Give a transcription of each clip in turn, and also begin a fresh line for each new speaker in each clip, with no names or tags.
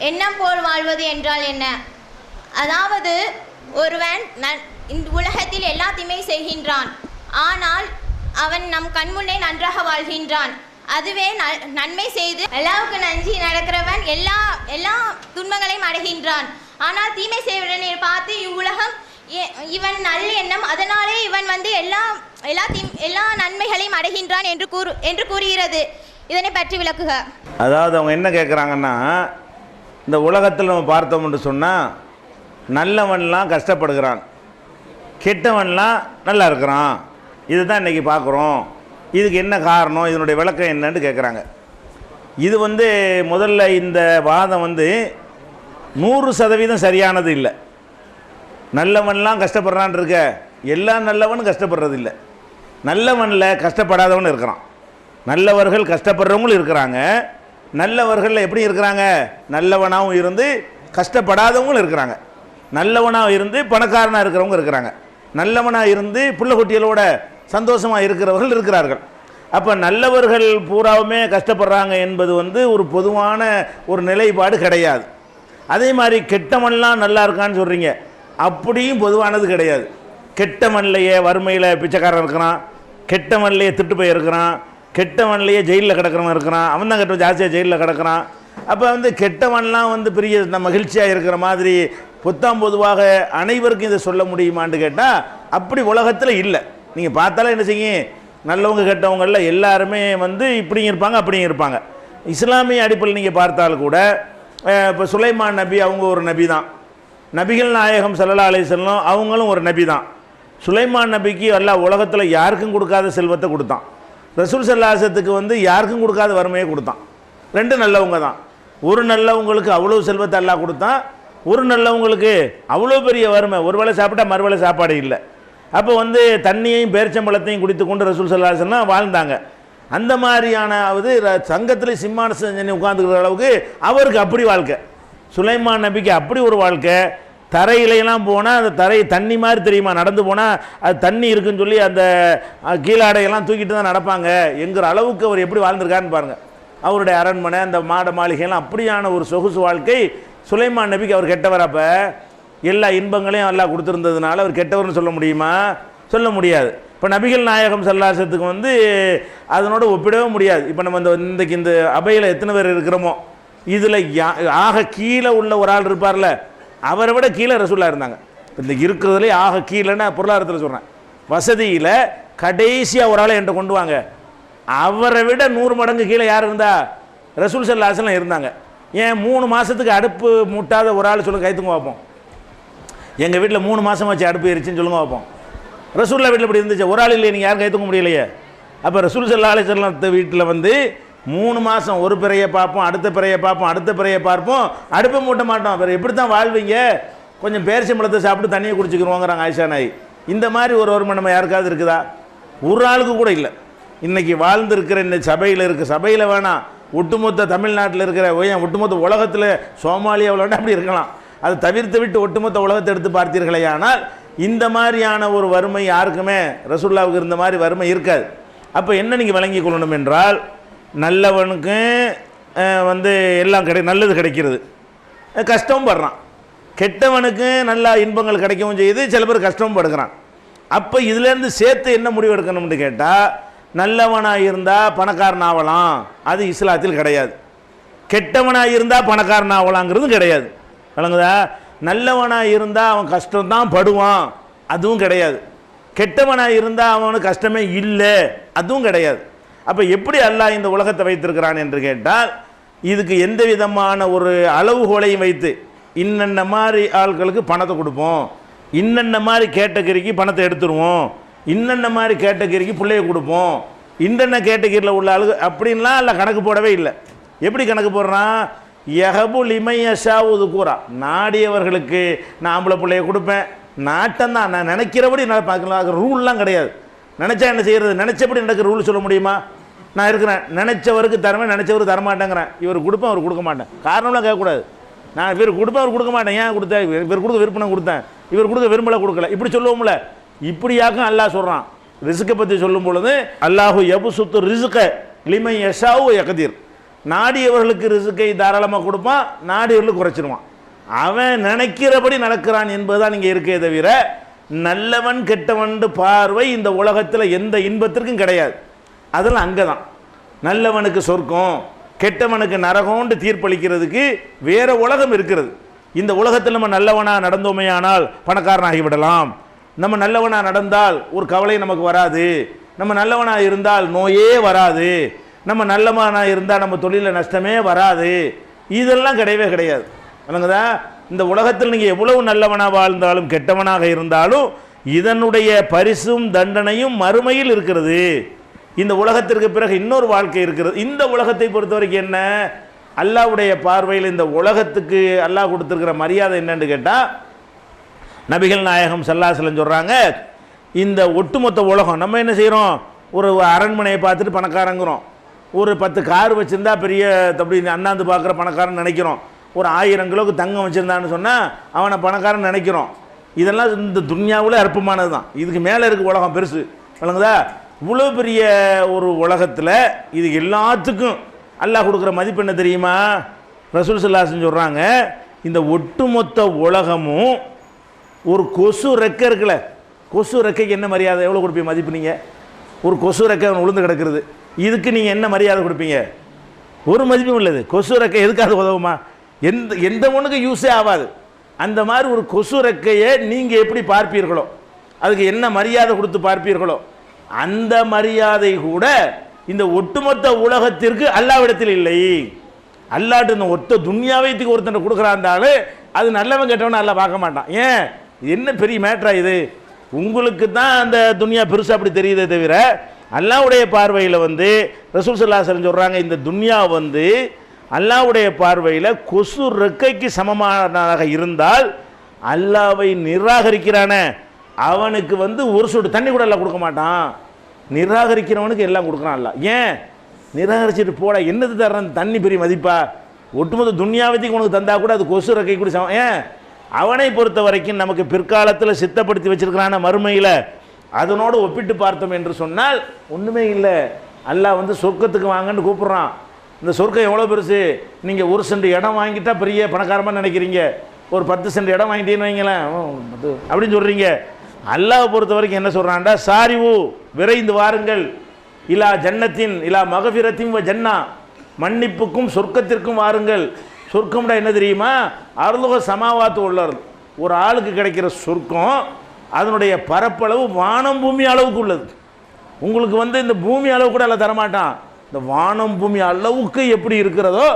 எண்ணம் போல் வாழ்வது என்றால் என்ன? அதாவது ஒருவன் இந்த உலகத்தில் எல்லாத்தையுமே செய்கின்றான், ஆனால் அவன் நம் கண்முன்னே நன்றாக வாழ்கின்றான். அதுவே நன்மை செய்து எல்லாவுக்கு நன்றி நடக்கிறவன் எல்லா துன்பங்களையும் அடைகின்றான். ஆனால் தீமை செய்வதனை பார்த்து இவ்வுலகம் இவன் நல்ல எண்ணம், அதனாலே இவன் எல்லா நன்மைகளையும் அடைகின்றான் என்று கூறுகிறது. இதனை பற்றி விளக்குக.
அதாவது அவங்க என்ன கேட்குறாங்கன்னா, இந்த உலகத்தில் நம்ம பார்த்தோம் என்று சொன்னால் நல்லவன்லாம் கஷ்டப்படுகிறான், கெட்டவன்லாம் நல்லா இருக்கிறான். இதுதான் இன்றைக்கி பார்க்குறோம். இதுக்கு என்ன காரணம், இதனுடைய விளக்கம் என்னன்னு கேட்குறாங்க. இது முதல்ல இந்த வாதம் 100% சரியானது இல்லை. நல்லவன்லாம் கஷ்டப்படுறான் இருக்க, எல்லா நல்லவனும் கஷ்டப்படுறது இல்லை. நல்லவனில் கஷ்டப்படாதவன் இருக்கிறான், நல்லவர்கள் கஷ்டப்படுறவங்களும் இருக்கிறாங்க. நல்லவர்கள் எப்படி இருக்கிறாங்க, நல்லவனாகவும் இருந்து கஷ்டப்படாதவங்களும் இருக்கிறாங்க. நல்லவனாக இருந்து பணக்காரனாக இருக்கிறவங்க இருக்கிறாங்க. நல்லவனாக இருந்து புள்ளக்குட்டிகளோட சந்தோஷமாக இருக்கிறவர்கள் இருக்கிறார்கள். அப்போ நல்லவர்கள் பூராவுமே கஷ்டப்படுறாங்க என்பது ஒரு பொதுவான ஒரு நிலைப்பாடு கிடையாது. அதே மாதிரி கெட்டவன்லாம் நல்லா இருக்கான்னு சொல்கிறீங்க, அப்படியும் பொதுவானது கிடையாது. கெட்டவன்லையே வறுமையில் பிச்சைக்காரன் இருக்கிறான், கெட்டவன்லையே திட்டு போய் இருக்கிறான், கெட்டவன்லையே ஜெயிலில் கிடக்கிறவன் இருக்கிறான், அவன் தான் கெட்ட ஜாஸ்தியாக ஜெயிலில் கிடக்கிறான். அப்போ கெட்டவன்லாம் பெரிய மகிழ்ச்சியாக இருக்கிற மாதிரி பொதுவாக அனைவருக்கும் இதை சொல்ல முடியுமான்னு கேட்டால் அப்படி உலகத்தில் இல்லை. நீங்கள் பார்த்தாலே என்ன செய்யும், நல்லவங்க கெட்டவங்கள எல்லாருமே இப்படியும் இருப்பாங்க அப்படியும் இருப்பாங்க. இஸ்லாமிய அடிப்படையில் நீங்கள் பார்த்தால் கூட இப்போ சுலைமான் நபி அவங்க ஒரு நபி தான், நபிகள் நாயகம் ஸல்லல்லாஹு அலைஹி வஸல்லம் அவங்களும் ஒரு நபி தான். சுலைமான் நபிக்கு அல்லாஹ் உலகத்தில் யாருக்கும் கொடுக்காத செல்வத்தை கொடுத்தான். ரசூல் ஸல்லல்லாஹு அலைஹி வஸல்லத்துக்கு யாருக்கும் கொடுக்காத வறுமையை கொடுத்தான். ரெண்டு நல்லவங்க தான். ஒரு நல்லவங்களுக்கு அவ்வளோ செல்வத்தை அல்லாஹ் கொடுத்தான், ஒரு நல்லவங்களுக்கு அவ்வளோ பெரிய வறுமை, ஒரு வேளை சாப்பிட்டா மறுவேளை சாப்பாடு இல்லை. அப்போ தண்ணியையும் பேரிச்சம்பழத்தையும் குடித்து கொண்டு ரசூல் ஸல்லல்லாஹு அலைஹி வஸல்லம் வாழ்ந்தாங்க. அந்த மாதிரியான சங்கத்தில் சிம்மான செஞ்சு உட்காந்துக்கிற அளவுக்கு அவருக்கு அப்படி வாழ்க்கை. சுலைமான் நபிக்கு அப்படி ஒரு வாழ்க்கை. தரையிலையெல்லாம் போனால் அந்த தண்ணி மாதிரி தெரியுமா, நடந்து போனால் அது தண்ணி இருக்குன்னு சொல்லி அந்த கீழாடையெல்லாம் தூக்கிட்டு தான் நடப்பாங்க என்கிற அளவுக்கு அவர் எப்படி வாழ்ந்திருக்காருன்னு பாருங்கள். அவருடைய அரண்மனை, அந்த மாட மாளிகைலாம் அப்படியான ஒரு சொகுசு வாழ்க்கை. சுலைமான் நபிக்கு அவர் கெட்டவர். அப்போ எல்லா இன்பங்களையும் எல்லாம் கொடுத்துருந்ததுனால அவர் கெட்டவர்னு சொல்ல முடியுமா? சொல்ல முடியாது. இப்போ நபிகள் நாயகம் ஸல்லல்லாஹு அலைஹி வஸல்லத்துக்கு அதனோட ஒப்பிடவே முடியாது. இப்போ நம்ம இன்றைக்கு இந்த அபையில் எத்தனை பேர் இருக்கிறோமோ, இதில் ஆக கீழே உள்ள ஒரு ஆள் இருப்பார்ல, அவரை விட கீழே ரசூலுல்லாஹ் இருந்தாங்க. இந்த இருக்கிறதுலே ஆக கீழேன்னு பொருளாதாரத்தில் சொல்கிறேன், வசதியில் கடைசியாக ஒரு ஆளை என்கிட்ட கொண்டு வாங்க, அவரை விட 100 மடங்கு கீழே யார் இருந்தா? ரசூல் ஸல்லல்லாஹு அலைஹி வஸல்லம் இருந்தாங்க. ஏன் 3 மாதத்துக்கு அடுப்பு மூட்டாத ஒரு ஆள் சொல்லுங்கள், கைத்துங்க பார்ப்போம். எங்கள் வீட்டில் 3 மாதம் வச்சு அடுப்பு எரிச்சுன்னு சொல்லுங்க பார்ப்போம். ரசூல்லா வீட்டில் இப்படி இருந்துச்சு, ஒரு ஆள் இல்லையே, நீங்கள் யாரும் கைத்துக்க முடியலையே. அப்போ ரசூல் ஸல்லல்லாஹு அலைஹி வஸல்லம் வீட்டில் 3 மாதம் ஒரு பிறையை பார்ப்போம், அடுத்த பிறையை பார்ப்போம், அடுத்த பிறையை பார்ப்போம், அடுப்பை மூட்ட மாட்டோம். வேறு எப்படி தான் வாழ்வீங்க? கொஞ்சம் பேரிச்சம்பழத்தை சாப்பிட்டு தண்ணியை குடிச்சிக்கிறோங்கிறாங்க ஆயிஷா நாய். இந்த மாதிரி ஒரு வறுமை நம்ம யாருக்காவது இருக்குதா? ஒரு ஆளுக்கு கூட இல்லை. இன்றைக்கி வாழ்ந்துருக்கிற இந்த சபையில் இருக்குது, சபையில் வேணாம், ஒட்டுமொத்த தமிழ்நாட்டில் இருக்கிற ஒட்டுமொத்த உலகத்தில் சோமாலியாவில் வேணால் அப்படி இருக்கலாம். அதை தவிர்த்து விட்டு ஒட்டுமொத்த உலகத்தை எடுத்து பார்த்தீர்களே, ஆனால் இந்த மாதிரியான ஒரு வறுமை யாருக்குமே ரசூலுல்லாஹ்வுக்கு இருந்த மாதிரி வறுமை இருக்காது. அப்போ என்ன நீங்கள் விளங்கி கொள்ளணும் என்றால், நல்லவனுக்கு எல்லாம் நல்லது கிடைக்கிறது, கஷ்டமும் படுறான். கெட்டவனுக்கு நல்ல இன்பங்கள் கிடைக்கவும் செய்யுது, சில பேர் கஷ்டமும் படுக்கிறான். அப்போ இதுலேருந்து சேர்த்து என்ன முடிவு எடுக்கணும்னு கேட்டால், நல்லவனாக இருந்தால் பணக்காரன் ஆகலாம், அது இஸ்லாத்தில் கிடையாது. கெட்டவனாக இருந்தால் பணக்காரன் ஆகலாங்கிறதும் கிடையாது. விளங்குதா? நல்லவனாக இருந்தால் அவன் கஷ்டம்தான் படுவான், அதுவும் கிடையாது. கெட்டவனாக இருந்தால் அவனுக்கு கஷ்டமே இல்லை, அதுவும் கிடையாது. அப்போ எப்படி அல்லாஹ் இந்த உலகத்தை வைத்திருக்கிறான் என்று கேட்டால், இதுக்கு எந்த விதமான ஒரு அளவுகோலையும் வைத்து இன்னென்ன மாதிரி ஆட்களுக்கு பணத்தை கொடுப்போம், இன்னென்ன மாதிரி கேட்டகரிக்கு பணத்தை எடுத்துருவோம், இன்னென்ன மாதிரி கேட்டகரிக்கு பிள்ளைய கொடுப்போம், இன்னென்ன கேட்டகரியில் உள்ள ஆளுக்கு அப்படின்லாம் இல்லை கணக்கு போடவே இல்லை. எப்படி கணக்கு போடுறான்? யஹபு லிமையஷாவுது கூறா, நாடியவர்களுக்கு நான் ஆம்பளை பிள்ளைய கொடுப்பேன், நாட்டம்தான், நான் நினைக்கிறபடி நான் பார்க்கலாம், ரூல்லாம் கிடையாது. நினச்சா என்ன செய்கிறது? நினச்சபடி நடக்கிற ரூல் சொல்ல முடியுமா? நான் இருக்கிறேன், நினச்சவருக்கு தரவேன், நினச்சவருக்கு தரமாட்டேங்கிறேன். இவர் கொடுப்பேன், அவர் கொடுக்க மாட்டேன், காரணம்லாம் கேட்கக்கூடாது. நான் இவர் கொடுப்பேன், அவர் கொடுக்க மாட்டேன். ஏன் கொடுத்தேன்? இவர் கொடுக்க விருப்பம் கொடுத்தேன், இவர் கொடுக்க விரும்பலை கொடுக்கல, இப்படி சொல்லுவோம்ல. இப்படியாக்கும் அல்லாஹ் சொல்கிறான். ரிஸ்கை பற்றி சொல்லும் பொழுது, அல்லாஹு யபுசுத்து ரிஸ்க லிமை யஷாவு யகதீர், நாடியவர்களுக்கு ரிசுக்கை தாராளமாக கொடுப்பான், நாடியவர்களுக்கு குறைச்சிருவான். அவன் நினைக்கிறபடி நடக்கிறான் என்பதுதான் இங்கே இருக்கே தவிர நல்லவன் கெட்டவன் பார்வை இந்த உலகத்தில் எந்த இன்பத்திற்கும் கிடையாது. அதெல்லாம் அங்கே தான். நல்லவனுக்கு சொர்க்கம், கெட்டவனுக்கு நரகம்னு தீர்ப்பளிக்கிறதுக்கு வேற உலகம் இருக்கிறது. இந்த உலகத்தில் நம்ம நல்லவனாக நடந்தோமே ஆனால் பணக்காரனாகிவிடலாம், நம்ம நல்லவனாக நடந்தால் ஒரு கவலை நமக்கு வராது, நம்ம நல்லவனாக இருந்தால் நோயே வராது, நம்ம நல்லவனாக இருந்தால் நம்ம தொழிலில் நஷ்டமே வராது, இதெல்லாம் கிடையவே கிடையாது. இல்லைங்கதா? இந்த உலகத்தில் நீங்கள் எவ்வளவு நல்லவனாக வாழ்ந்தாலும் கெட்டவனாக இருந்தாலும் இதனுடைய பரிசும் தண்டனையும் மறுமையில் இருக்கிறது. இந்த உலகத்திற்கு பிறகு இன்னொரு வாழ்க்கை இருக்கிறது. இந்த உலகத்தை பொறுத்த வரைக்கும் என்ன, அல்லாஹ்வுடைய பார்வையில் இந்த உலகத்துக்கு அல்லாஹ் கொடுத்துருக்கிற மரியாதை என்னன்னு கேட்டால், நபிகள் நாயகம் ஸல்லல்லாஹு அலைஹி வஸல்லம் சொல்கிறாங்க, இந்த ஒட்டுமொத்த உலகம் நம்ம என்ன செய்கிறோம், ஒரு அரண்மனையை பார்த்துட்டு பணக்காரங்கிறோம், ஒரு 10 கார் வச்சுருந்தா பெரிய அப்படி அண்ணாந்து பார்க்குற பணக்காரன் நினைக்கிறோம், ஒரு 1000 கிலோக்கு தங்கம் வச்சுருந்தான்னு சொன்னால் அவனை பணக்காரன் நினைக்கிறோம். இதெல்லாம் இந்த துன்யாவில் அற்பமானது தான். இதுக்கு மேலே இருக்க உலகம் பெருசு. வழங்குதா? இவ்வளோ பெரிய ஒரு உலகத்தில் இது எல்லாத்துக்கும் அல்லாஹ் கொடுக்குற மதிப்பு என்ன தெரியுமா? ரசூல் ஸல்லல்லாஹு அலைஹி வஸல்லம் சொல்கிறாங்க, இந்த ஒட்டுமொத்த உலகமும் ஒரு கொசு ரெக்கை இருக்குல்ல, கொசு ரெக்கைக்கு என்ன மரியாதை, எவ்வளோ கொடுப்பீங்க மதிப்பு? நீங்கள் ஒரு கொசு ரெக்கை உளுந்து கிடக்கிறது, இதுக்கு நீங்கள் என்ன மரியாதை கொடுப்பீங்க? ஒரு மதிப்பும் உள்ளது. கொசு ரெக்கை எதுக்காக உதவுமா? எந்த ஒன்றுக்கு யூஸே ஆகாது. அந்த மாதிரி ஒரு கொசு ரெக்கையை நீங்கள் எப்படி பார்ப்பீர்களோ, அதுக்கு என்ன மரியாதை கொடுத்து பார்ப்பீர்களோ, அந்த மரியாதை கூட இந்த ஒட்டுமொத்த உலகத்திற்கு அல்லாஹ்விடத்தில் இல்லை. அல்லாஹ்ட்டு இந்த ஒத்த துன்யாவைத்துக்கு ஒருத்தன் கொடுக்குறாண்டாலும் அது நல்லவன் கெட்டவன் அல்லாஹ் பார்க்க மாட்டான். ஏன், என்ன பெரிய மேட்ரா இது? உங்களுக்கு தான் அந்த துன்யா பெருசு அப்படி தெரியுதே தவிர அல்லாஹ்வுடைய பார்வையில் ரசூல் ஸல்லல்லாஹு அலைஹி வஸல்லம் சொல்கிறாங்க, இந்த துன்யா அல்லாஹ்வுடைய பார்வையில் கொசு ரெக்கைக்கு சமமானதாக இருந்தால் அல்லாஹ்வை நிராகரிக்கிறானே அவனுக்கு ஒரு சொட்டு தண்ணி கூட எல்லாம் கொடுக்க மாட்டான். நிராகரிக்கிறவனுக்கு எல்லாம் கொடுக்குறான் அல்ல. ஏன், நிராகரிச்சுட்டு போட என்னது தர்றான், தண்ணி பெரிய மதிப்பா? ஒட்டுமொத்த துன்யாவத்துக்கு உனக்கு தந்தா கூட அது கொசு ரெக்கை கூட சமம். ஏன், அவனை பொறுத்த வரைக்கும் நமக்கு பிற்காலத்தில் சித்தப்படுத்தி வச்சிருக்கிறான மறுமையில் அதனோடு ஒப்பிட்டு பார்த்தோம் என்று சொன்னால் ஒன்றுமே இல்லை. அல்லாஹ் சொர்க்கத்துக்கு வாங்கன்னு கூப்பிட்றான். இந்த சொர்க்கம் எவ்வளோ பெருசு, நீங்கள் 1 சென்ட் இடம் வாங்கிட்டா பெரிய பணக்காரமாக நினைக்கிறீங்க, ஒரு 10 சென்ட் இடம் வாங்கிட்டீங்கன்னு வைங்களேன் அப்படின்னு சொல்கிறீங்க. அல்லாஹ் பொறுத்த வரைக்கும் என்ன சொல்கிறான்டா, சாரிவு விரைந்து வாருங்கள், இலா ஜன்னத்தின் இலா மகஃபிரத்தின் வ ஜன்னா, மன்னிப்புக்கும் சொர்க்கத்திற்கும் வாருங்கள். சொர்க்கம்டா என்ன தெரியுமா? அருளுக சமாவாத்து உள்ளது. ஒரு ஆளுக்கு கிடைக்கிற சொர்க்கம் அதனுடைய பரப்பளவு வானம் பூமி அளவுக்கு உள்ளது. உங்களுக்கு இந்த பூமி அளவு கூட எல்லாம் தரமாட்டான். இந்த வானம் பூமி அளவுக்கு எப்படி இருக்கிறதோ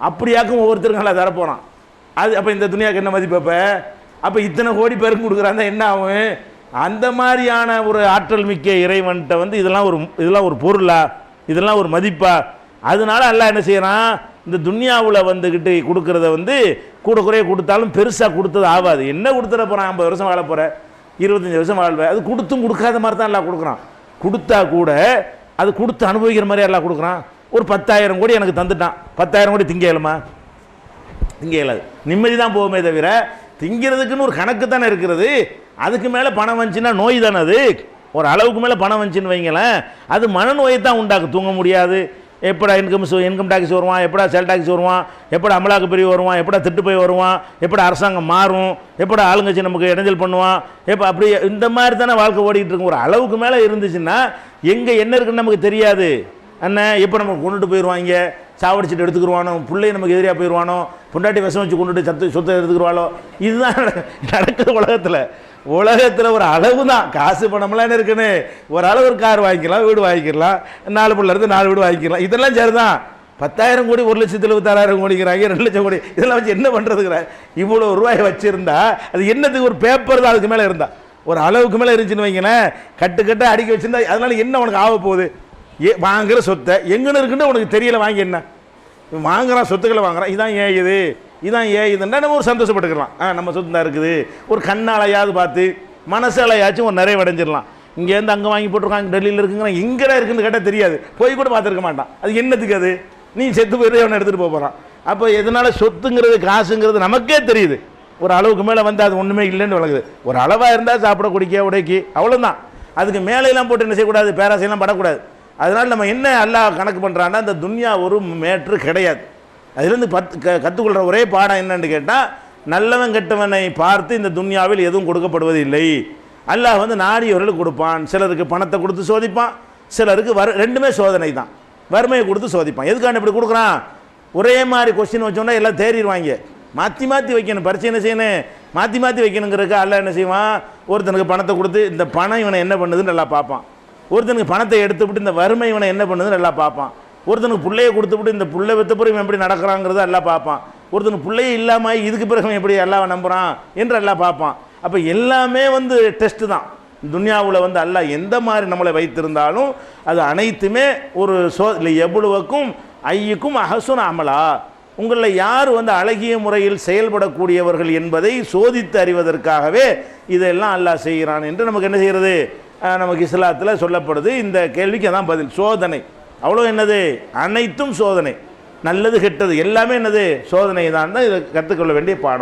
அப்படியாக்கும் ஒவ்வொருத்தருக்கும் நல்லா தரப்போகிறான். அது அப்போ இந்த துணியாவுக்கு என்ன மதிப்பு? அப்போ இத்தனை கோடி பேருக்கு கொடுக்குறாங்க என்ன ஆகும்? அந்த மாதிரியான ஒரு ஆற்றல் மிக்க இறைவன்கிட்ட இதெல்லாம் ஒரு பொருளா, இதெல்லாம் ஒரு மதிப்பா? அதனால அல்லாஹ் என்ன செய்யறான், இந்த துன்யாவில் வந்துக்கிட்டு கொடுக்கறத கூட குறைய கொடுத்தாலும் பெருசாக கொடுத்தது ஆகாது. என்ன கொடுத்துட போகிறான், 50 வருஷம் வாழ போகிற, 25 வருஷம் வாழ்வேன், அது கொடுத்தும் கொடுக்காத மாதிரி தான் எல்லாம் கொடுக்குறான். கொடுத்தா கூட அது கொடுத்து அனுபவிக்கிற மாதிரி எல்லாம் கொடுக்குறான். ஒரு 10,000 கோடி எனக்கு தந்துட்டான், 10,000 கோடி திங்க இயலுமா? திங்க இயலாது. நிம்மதி தான் போகுமே தவிர திங்கிறதுக்குன்னு ஒரு கணக்கு தானே இருக்கிறது. அதுக்கு மேலே பணம் வந்துச்சுன்னா நோய் தானே. அது ஒரு அளவுக்கு மேலே பணம் வந்துச்சுன்னு வைங்களேன், அது மனநோயை தான் உண்டாக்கு. தூங்க முடியாது, எப்படா இன்கம் டேக்ஸ் வருவான், எப்படா சேல் டேக்ஸ் வருவான், எப்படா அமலாக்கு பிரிவு வருவான், எப்படா திட்டு போய் வருவான், எப்படா அரசாங்கம் மாறும், எப்படா ஆளுங்கட்சி நமக்கு இடைஞ்சல் பண்ணுவான், எப்போ அப்படி இந்த மாதிரி தானே வாழ்க்கை ஓடிக்கிட்டு இருக்கும். ஒரு அளவுக்கு மேலே இருந்துச்சுன்னா எங்கே என்ன இருக்குன்னு நமக்கு தெரியாது. அண்ணன் எப்போ நமக்கு கொண்டுட்டு போயிடுவாங்க, சாவடிச்சிட்டு எடுத்துக்கிடுவானோ, பிள்ளை நமக்கு எதிரியாக போயிடுவானோ, பொண்டாட்டி விஷம் வச்சு கொண்டுட்டு சொத்தை எடுத்துக்கிடுவாளோ, இதுதான் நடக்குது உலகத்தில். உலகத்தில் ஒரு அளவு தான், காசு பணம்லாம் என்ன இருக்குன்னு ஒரு அளவு ஒரு கார் வாங்கிக்கலாம், வீடு வாங்கிக்கலாம், 4 பிள்ளை இருந்து 4 வீடு வாங்கிக்கலாம், இதெல்லாம் சரிதான். 10,000 கோடி 1,76,000 கோடிங்கிறாங்க, 2 லட்சம் கோடி, இதெல்லாம் வச்சு என்ன பண்ணுறதுங்கிற? இவ்வளோ ரூபாய் வச்சுருந்தா அது என்னத்துக்கு? ஒரு பேப்பர் தான் அதுக்கு மேலே இருந்தால், ஒரு அளவுக்கு மேலே இருந்துச்சுன்னு வைங்களேன், கட்டு அடுக்கி வச்சுருந்தா அதனால என்ன உனக்கு ஆக போகுது? வாங்குகிற சொத்தை எங்கன்னு இருக்குன்னு உனக்கு தெரியல, வாங்கி என்ன வாங்குறான், சொத்துக்களை வாங்குறான், இதான் ஏன் இதுன்னா நம்ம ஒரு சந்தோஷப்பட்டுக்கலாம். நம்ம சொத்து தான் இருக்குது, ஒரு கண்ணாலையாவது பார்த்து மனசாலையாச்சும் ஒரு நிறைவடைஞ்சிடலாம். இங்கேருந்து அங்கே வாங்கி போட்டிருக்காங்க, டெல்லியில் இருக்குங்கிறான், எங்கடா இருக்குன்னு கேட்டால் தெரியாது, போய் கூட பார்த்துருக்க மாட்டான். அது என்னத்துக்கு? அது நீ செத்து போயிட்டு அவனை எடுத்துகிட்டு போகிறான். அப்போ எதனால சொத்துங்கிறது காசுங்கிறது நமக்கே தெரியுது. ஒரு அளவுக்கு மேலே அது ஒன்றுமே இல்லைன்னு வழங்குது. ஒரு அளவாக இருந்தால் சாப்பிட குடிக்க உடைக்கி அவ்வளோதான். அதுக்கு மேலையெல்லாம் போட்டு என்ன செய்யக்கூடாது, பேராசையெல்லாம் படக்கூடாது. அதனால் நம்ம என்ன அல்லாஹ் கணக்கு பண்ணுறான்னா இந்த துன்யா ஒரு மேட்ரு கிடையாது. அதுலேருந்து கற்றுக்கொள்கிற ஒரே பாடம் என்னன்னு கேட்டால், நல்லவன் கெட்டவனை பார்த்து இந்த துன்யாவில் எதுவும் கொடுக்கப்படுவதில்லை. அல்லாஹ் வந்து நாடியவர்களுக்கு கொடுப்பான். சிலருக்கு பணத்தை கொடுத்து சோதிப்பான், சிலருக்கு ரெண்டுமே சோதனை தான். வறுமையை கொடுத்து சோதிப்பான். எதுக்கான இப்படி கொடுக்குறான்? ஒரே மாதிரி கொஸ்டின் வச்சோன்னா எல்லாம் தேறிடுவாங்க. மாற்றி மாற்றி வைக்கணும். பரிச்சை என்ன செய்யணும்? மாற்றி மாற்றி வைக்கணுங்கிறதுக்கு அல்லாஹ் என்ன செய்வான்? ஒருத்தனுக்கு பணத்தை கொடுத்து இந்த பணம் இவனை என்ன பண்ணுதுன்னு நல்லா பார்ப்பான். ஒருத்தனுக்கு பணத்தை எடுத்துவிட்டு இந்த வறுமை இவனை என்ன பண்ணுதுன்னு நல்லா பார்ப்பான். ஒருத்தனுக்கு பிள்ளையை கொடுத்துவிட்டு இந்த பிள்ளை வித்த பிறகு இவன் எப்படி நடக்கிறாங்கிறத எல்லாம் பார்ப்பான். ஒருத்தனுக்கு பிள்ளையே இல்லாமல் இதுக்கு பிறகு எப்படி எல்லாம் நம்புகிறான் என்று எல்லாம் பார்ப்பான். அப்போ எல்லாமே வந்து டெஸ்ட்டு தான். துன்யாவில் வந்து அல்லாஹ் எந்த மாதிரி நம்மளை வைத்திருந்தாலும் அது அனைத்துமே ஒரு இல்லை எவ்வளவுக்கும் ஐயுக்கும் அஹசுன் அமலா, உங்களில் யார் வந்து அழகிய முறையில் செயல்படக்கூடியவர்கள் என்பதை சோதித்து அறிவதற்காகவே இதெல்லாம் அல்லாஹ் செய்கிறான் என்று நமக்கு என்ன செய்கிறது? நமக்கு இஸ்லாத்தில் சொல்லப்படுது. இந்த கேள்விக்கு அதான் பதில், சோதனை. அவ்வளோ என்னது? அனைத்தும் சோதனை. நல்லது கெட்டது எல்லாமே என்னது? சோதனை தான். இதை கற்றுக்கொள்ள வேண்டிய பாடம்.